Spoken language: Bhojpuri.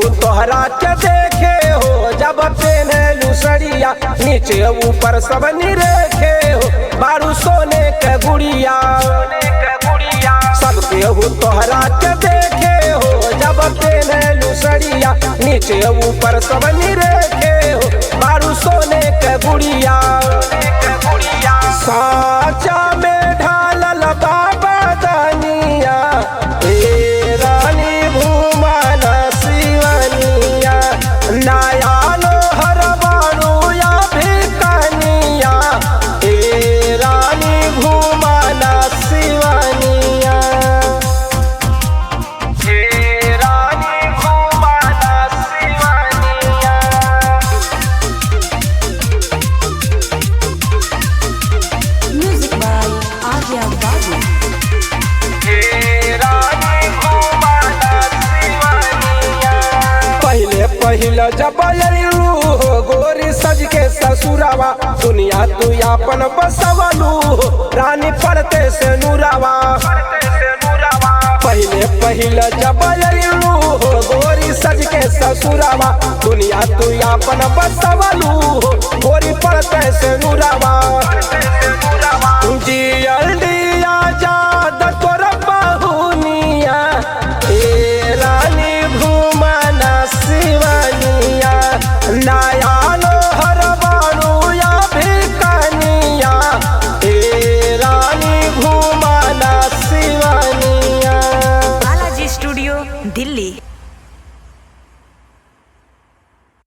केहू तोहरा के देखे हो जब पेनलू सड़िया नीचे ऊपर सब निरेखे हो बारू सोने के गुड़िया सब केहू तोहरा के देखे हो जब पेनलू सड़िया नीचे ऊपर सब निरेखे हो बारू सोने के गुड़िया साचा में ढालल बाबा दानिया ए रानी भूमन शिवनिया नया लोहर बारू या भिकनिया ए रानी भूमन शिवनिया ए रानी Bhuman शिवनिया Music by Arya Babu. पहले पहले जब अयलू हो गोरी सज के ससुरावा दुनिया तू अपन बसवलू रानी पड़ते से नूरावा पहले पहले जब अयलू हो गोरी सज के ससुरावा दुनिया तू अपन बसवलू गोरी पड़ते से नूरावा जियल दिया जाद तोर